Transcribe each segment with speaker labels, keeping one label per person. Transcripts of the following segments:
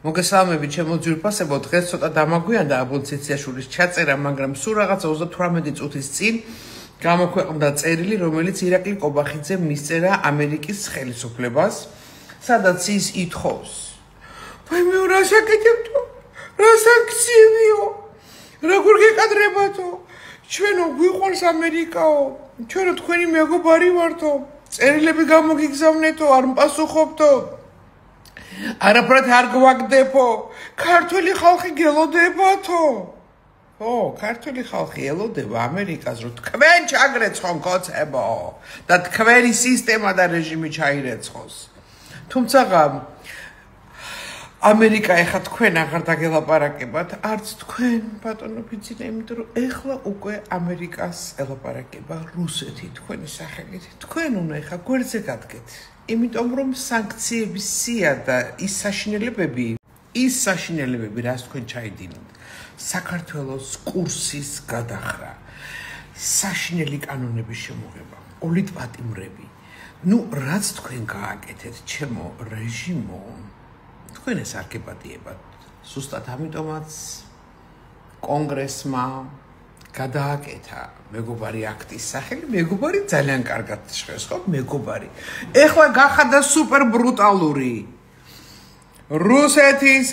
Speaker 1: მოგესალმებით ჩემო ძვირფასებო, დღეს ცოტა დამაგვიანდა აბოლციციაში ჩაწერა, მაგრამ სულ რაღაცა 38 წუთის წინ გამოქვეყნდა წერილი, რომელიც ირაკლი კობახიძემ მისწერა ამერიკის ხელისუფლებას, სადაც ის ითხოვს: "ვაი მე რა საკეთებთო? რა სანქციებიო? როგორ გეკადრებათო? ჩვენო გვიყვარს ამერიკაო, ჩვენო თქვენი მეგობარი ვართო, წერილები გამოგიგზავნეთო, არ მპასუხობთო. არაფრად არ გვაგდებო, ქართული ხალხი გელოდებათო." ო, ქართული ხალხი ელოდება ამერიკას, რომ თქვენ ჩაგრეცხონ კოცებო და თქვენი სისტემა და რეჟიმი ჩაირეცხოს. თუმცა ამერიკა ეხა თქვენ აღარ დაგელაპარაკებათ, არც თქვენ ბატონო ბიძინა, იმიტომ რომ ეხლა უკვე ამერიკას ელაპარაკება რუსეთი თქვენი სახელით. თქვენ უნდა ეხა გვერდზე გადგეთ. იმიტომ რომ სანქციების სია და ის საშინელებები, რაც თქვენ ჩაიდინეთ, საქართველოს კურსის გადახრა, საშინელი კანონების შემოღება, პოლიტპატიმრები, რაც თქვენ გააკეთეთ, ჩემო რეჟიმო, თქვენ ეს არ გეპატიებათ. ზუსტად ამიტომაც კონგრესმა გადააკეთა მეგობარი აქტის სახელი, მეგობარი ძალიან კარგად ჟღერს, ხო, მეგობარი. ეხლა გახადა სუპერ ბრუტალური რუსეთის,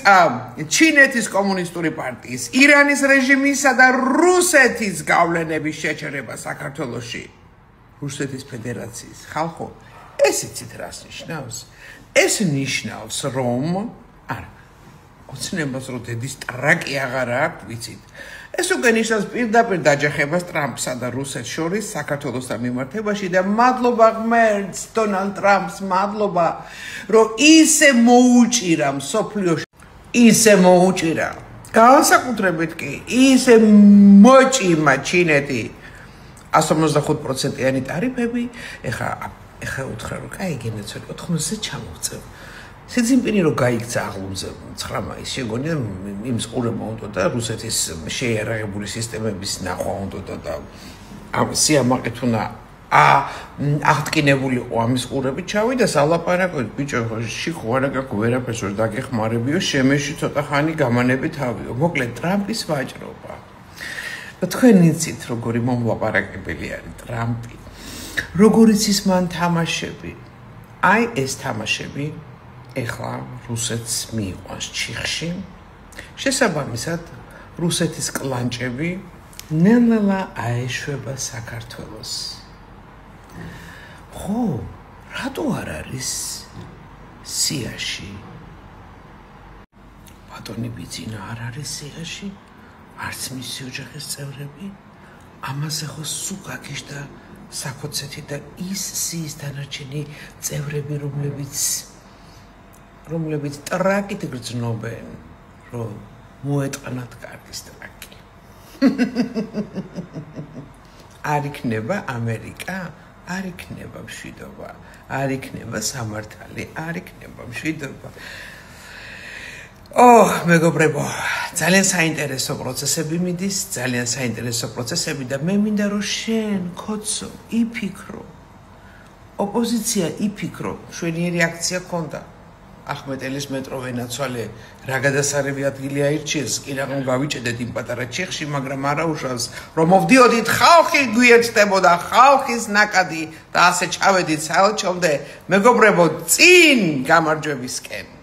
Speaker 1: ჩინეთის კომუნისტური პარტიის, ირანის რეჟიმისა და რუსეთის გავლენების შეჩერება საქართველოში. რუსეთის ფედერაციის ხალხო, ეს იცით რას ნიშნავს? ეს ნიშნავს, რომ ოცნებას რომ დედის ტრაკი აღარ აქვს, ვიცით. ეს უკვე ნიშნავს პირდაპირ დაჯახებას ტრამპსა და რუსეთს შორის საქართველოსთან მიმართებაში და მადლობა ღმერთს, დონალდ ტრამპს, მადლობა, რომ ისე მოუჭირა მსოფლიოში, ისე მოუჭირა. განსაკუთრებით კი ისე მოჭიმა ჩინეთი 155%-იანი ტარიფები, ეხა უთხრა რომ კაი გენაცვალე 80-ზე ჩამოვწევ. სიძინპინი რომ გაიქცა აღლუმზე 9 მაისს შეგონია იმის ყურება უნდა და რუსეთის შეიარაღებული სისტემების ნახვა უნდა და ამ სიამაყით უნდა აღტკინებულიყო ამის ყურები ჩავიდა სალაპარაკოდ ბიჭო შიხო არა გაკ ვერაფერს ვერ დაგეხმარებიო შემეში ცოტა ხანი გამანები თავიო მოკლედ ტრამპის ვაჭრობა და თქვენ იცით როგორი მომლაპარაკებელი არის ტრამპი როგორიც ის მან თამაშები აი ეს თამაშები ეხლა რუსეთს მიიყვანს ჩიხში შესაბამისად რუსეთის კლანჭები ნელ-ნელა აეშვება საქართველოს ხო რატო არ არის სიაში ბატონი ბიძინა არ არის სიაში არც მისი ოჯახის წევრები ამაზე ხო სულ გაგიჟდა საქოცეთი და ის სიის დანარჩენი წევრები რომლებიც ტრაკით გრძნობენ, რომ მოეტყნათ კარგის ტრაკი. არ იქნება ამერიკა, არ იქნება მშვიდობა, არ იქნება სამართალი, არ იქნება მშვიდობა. მეგობრებო, ძალიან საინტერესო პროცესები მიდის, ძალიან საინტერესო პროცესები და მე მინდა რომ შენ, ქოცო, იფიქრო. ოპოზიცია იფიქრო, შვენიერი აქცია ქონდა. ახმეტელის მეტრო ვენაცვალე რა გადასარევი ადგილი აირჩიეს, კი რაღამ გავიჭედეთ იმ პატარა ჩიხში, მაგრამ არა უშავს, რომ მოვდიოდით ხალხი გვიერთდებოდა, ხალხის ნაკადი და ასე ჩავედით საელჩომდე, მეგობრებო, წინ გამარჯვებისკენ.